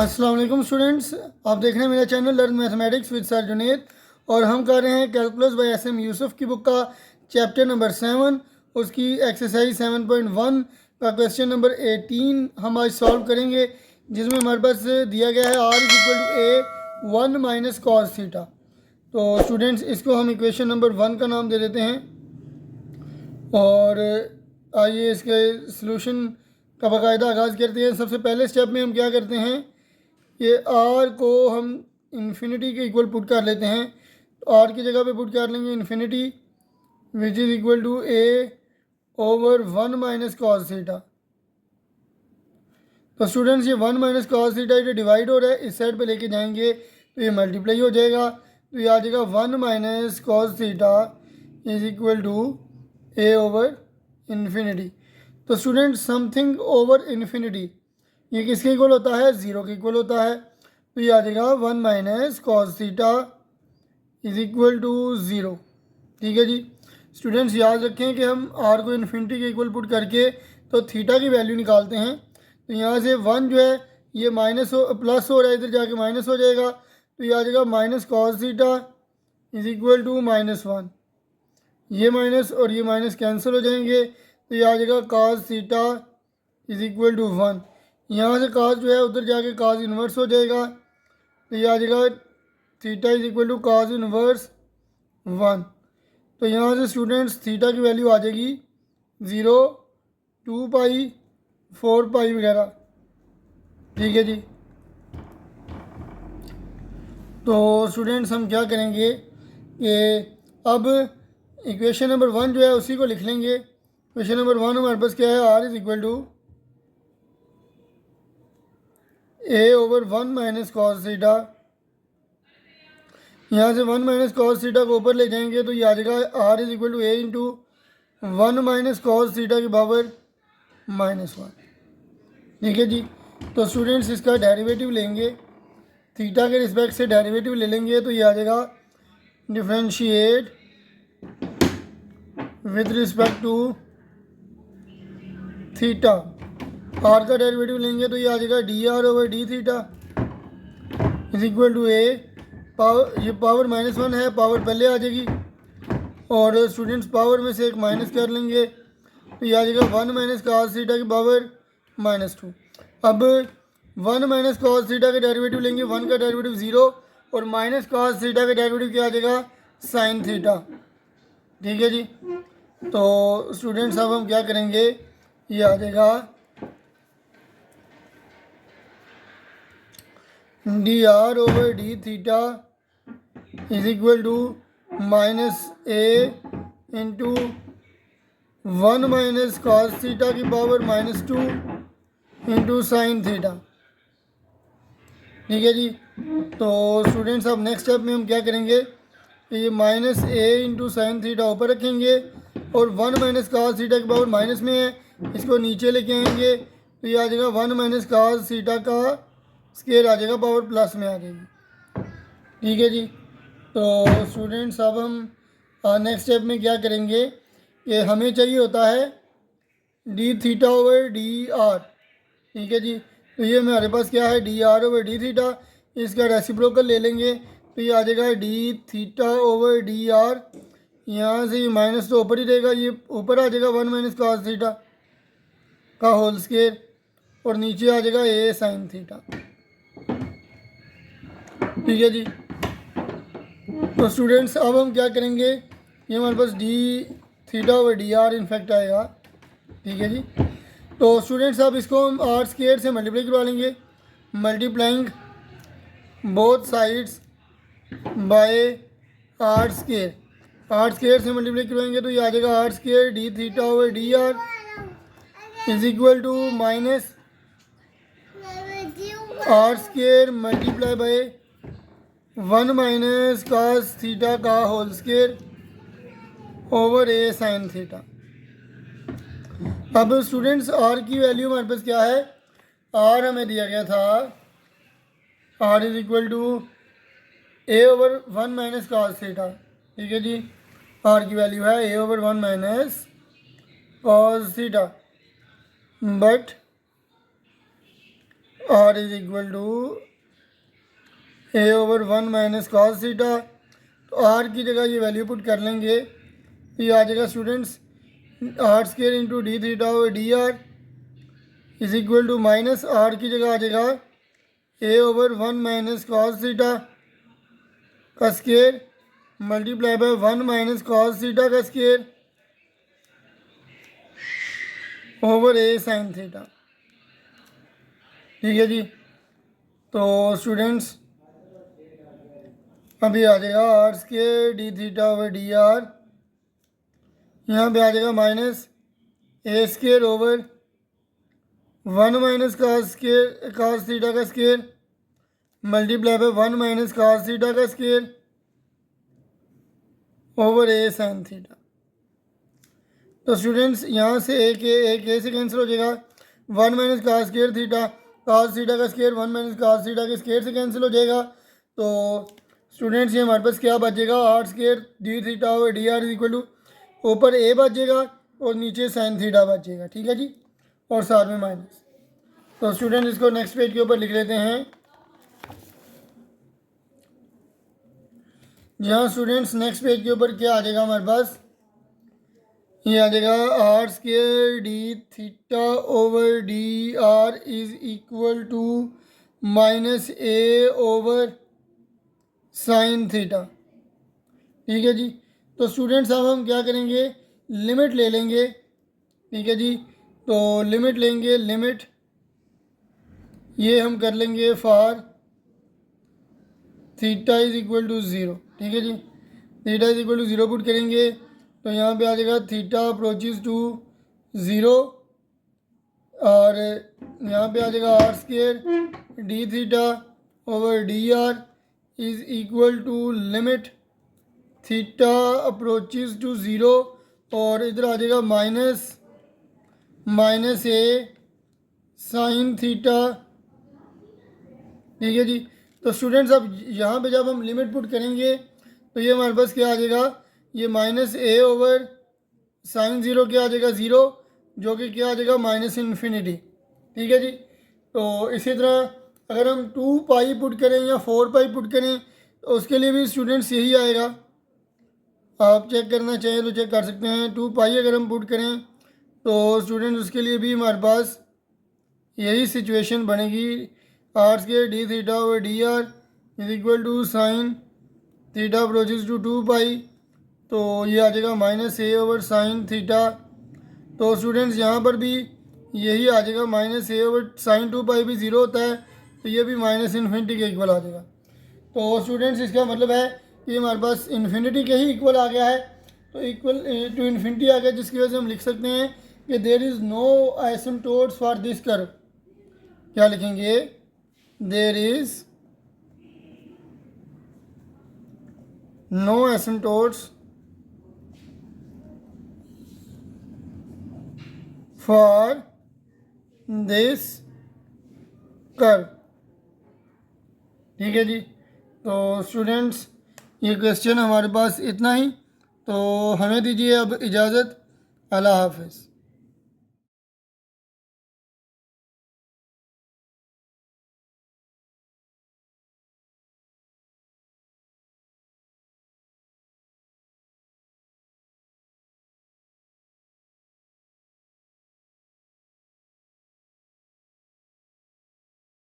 अस्सलाम वालेकुम स्टूडेंट्स, आप देख रहे हैं मेरा channel learn mathematics with sir Junaid. और हम कर रहे हैं calculus by S M Yusuf की बुक का चैप्टर नंबर 7, उसकी एक्सरसाइज 7.1 का क्वेश्चन नंबर 18 हम आज सॉल्व करेंगे, जिसमें हमारे पास दिया गया है R is equal to A 1 minus cos theta. तो स्टूडेंट्स, इसको हम इक्वेशन नंबर 1 का नाम दे देते हैं। और आइए इसके सलूशन का बाकायदा आगाज़ करते हैं। सबसे पहले स्टेप में हम क्या करते हैं, ये आर को हम इन्फिनिटी के इक्वल पुट कर लेते हैं। तो आर की जगह पे पुट कर लेंगे infinity which is equal to A over 1 minus cos theta. तो स्टूडेंट्स, ये 1 माइनस कॉस थीटा ये डिवाइड हो रहा है, इस साइड पे लेके जाएंगे तो ये मल्टीप्लाई हो जाएगा। तो ये आ जाएगा 1 minus cos theta is equal to A over infinity. तो स्टूडेंट, समथिंग ओवर इन्फिनिटी ये किसके इक्वल होता है, ज़ीरो के इक्वल होता है। तो ये आ जाएगा 1 minus cos theta is equal to zero. ठीक है जी स्टूडेंट्स, याद रखें कि हम आर को इन्फिनिटी के इक्वल पुट करके तो थीटा की वैल्यू निकालते हैं। तो यहाँ से 1 जो है ये माइनस हो प्लस हो रहा है, इधर जाके माइनस हो जाएगा। तो ये आ जाएगा minus cos theta is equal to -1। ये माइनस और ये माइनस कैंसिल हो जाएंगे। तो ये आ जाएगा cos theta is equal to 1। यहाँ से काज जो है उधर जाके काज इन्वर्स हो जाएगा। तो ये आ जाएगा theta is equal to cos inverse 1। तो यहाँ से स्टूडेंट्स थीटा की वैल्यू आ जाएगी 0, 2 पाई, 4 पाई वगैरह। ठीक है जी। तो स्टूडेंट्स, हम क्या करेंगे कि अब इक्वेशन नंबर 1 जो है उसी को लिख लेंगे। इक्वेशन नंबर 1 हमारे पास क्या है, R is equal to A over 1 minus cos theta. यहाँ से 1 माइनस कॉस थीटा को ऊपर ले जाएंगे तो ये आ जाएगा R is equal to A into 1 minus cos theta की पावर -1। ठीक है जी। तो स्टूडेंट्स, इसका डेरिवेटिव लेंगे, थीटा के रिस्पेक्ट से डेरिवेटिव ले लेंगे। तो ये आ जाएगा differentiate with respect to theta. R का डेरिवेटिव लेंगे तो ये आ जाएगा D R over D theta is equal to A power, ये पावर -1 है, पावर पहले आ जाएगी और स्टूडेंट्स पावर में से एक माइनस कर लेंगे। तो ये आ जाएगा 1 माइनस कॉस थीटा की पावर -2। अब 1 माइनस कॉस थीटा का डेरिवेटिव लेंगे, 1 का डेरिवेटिव 0 और माइनस कॉस थीटा का डेरिवेटिव क्या आ जाएगा, साइन थीटा। ठीक है जी। तो स्टूडेंट्स, अब हम क्या करेंगे, ये आ जाएगा D R over D theta is equal to -a into 1 minus cos theta की पावर -2 इंटू साइन थीटा। ठीक है जी। तो स्टूडेंट्स, अब नेक्स्ट स्टेप में हम क्या करेंगे कि ये -a इंटू साइन थीटा ऊपर रखेंगे और 1 माइनस कॉस थीटा की पावर माइनस में है, इसको नीचे लेके आएंगे। तो ये आ जाएगा 1 माइनस कॉस थीटा का स्केयर आ जाएगा, पावर प्लस में आ जाएगी। ठीक है जी। तो स्टूडेंट्स, अब हम नेक्स्ट स्टेप में क्या करेंगे कि हमें चाहिए होता है D theta over D R. ठीक है जी। तो ये हमारे पास क्या है, D R over D theta, इसका रेसिप्रोकल ले लेंगे। तो ये आ जाएगा D theta over D r. यहाँ से ये माइनस तो ऊपर ही रहेगा, ये ऊपर आ जाएगा 1 माइनस कॉस थीटा का होल स्केयर और नीचे आ जाएगा ए साइन थीटा। ठीक है जी। तो स्टूडेंट्स, अब हम क्या करेंगे, ये हमारे पास d theta over D r in fact आएगा। ठीक है जी। तो स्टूडेंट्स, अब इसको हम आर स्केयर से मल्टीप्लाई करवा लेंगे, multiplying both sides by R square. R square से मल्टीप्लाई करवाएंगे तो ये आ जाएगा are square D theta over D R is equal to minus R square multiply by 1 minus cos theta का होल स्केयर ओवर ए sine theta. अब students, R की value हमारे पास क्या है, आर हमें दिया गया था, R is equal to A over 1 minus cos theta. ठीक है जी। आर की वैल्यू है a over 1 minus cos theta, but r is equal to A over 1 minus cos theta. तो आर की जगह ये वैल्यू पुट कर लेंगे तो ये आ जाएगा students r square into d theta over D R is equal to minus r की जगह आ जाएगा a over 1 minus cos theta का square multiply by 1 minus cos theta का स्केयर ओवर ए साइन थीटा। ठीक है जी। तो स्टूडेंट्स अभी आ जाएगा are square D theta over D r, यहाँ पे आ जाएगा minus a square over 1 minus cos theta का square multiply by 1 minus cos theta का स्केयर ओवर ए साइन थीटा। तो स्टूडेंट्स यहाँ से एक ए से कैंसिल हो जाएगा, 1 minus cos square theta cos theta का स्केयर 1 माइनस कास थीटा के स्केयर से कैंसिल हो जाएगा। तो स्टूडेंट्स ये हमारे पास क्या बचेगा, R square D theta over D R is equal to ऊपर ए बचेगा और नीचे साइन थीटा बचेगा। ठीक है जी, और साथ में माइनस। तो स्टूडेंट इसको नेक्स्ट पेज के ऊपर लिख लेते हैं। जहाँ स्टूडेंट्स नेक्स्ट पेज के ऊपर क्या आ जाएगा हमारे पास, ये आ जाएगा are square D theta over D R is equal to minus A over sine theta. ठीक है जी। तो स्टूडेंट्स अब हम क्या करेंगे, लिमिट ले लेंगे। ठीक है जी। तो लिमिट लेंगे, लिमिट ये हम कर लेंगे for theta is equal to zero. ठीक है जी। Theta is equal to zero put करेंगे तो यहाँ पे आ जाएगा थीटा अप्रोचेज टू ज़ीरो और यहाँ पे आ जाएगा are square D theta over D R is equal to limit theta approaches to zero और इधर आ जाएगा माइनस ए साइन थीटा। ठीक है जी। तो स्टूडेंट्स अब यहाँ पे जब हम लिमिट पुट करेंगे तो ये हमारे पास क्या आ जाएगा, ये minus A over sine zero क्या आ जाएगा ज़ीरो, जो कि क्या आ जाएगा माइनस इन्फिनिटी। ठीक है जी। तो इसी तरह अगर हम 2 पाई पुट करें या 4 पाई पुट करें तो उसके लिए भी स्टूडेंट्स यही आएगा। आप चेक करना चाहें तो चेक कर सकते हैं। 2 पाई अगर हम पुट करें तो स्टूडेंट्स उसके लिए भी हमारे पास यही सिचुएशन बनेगी, R square D theta over D R is equal to sine theta approaches to 2 pi. तो ये आ जाएगा minus A over sine theta. तो स्टूडेंट्स यहाँ पर भी यही आ जाएगा, minus A over sine 2 pi भी ज़ीरो होता है तो ये भी माइनस इन्फिनिटी के इक्वल आ जाएगा। तो स्टूडेंट्स इसका मतलब है कि हमारे पास इन्फिनिटी के ही इक्वल आ गया है। तो इक्वल टू इन्फिनिटी आ गया, जिसकी वजह से हम लिख सकते हैं कि there is no asymptotes for this curve. क्या लिखेंगे, there is no asymptotes for this curve. ठीक है जी। तो स्टूडेंट्स ये क्वेश्चन हमारे पास इतना ही। तो हमें दीजिए अब इजाज़त। अल्लाह हाफ़िज़।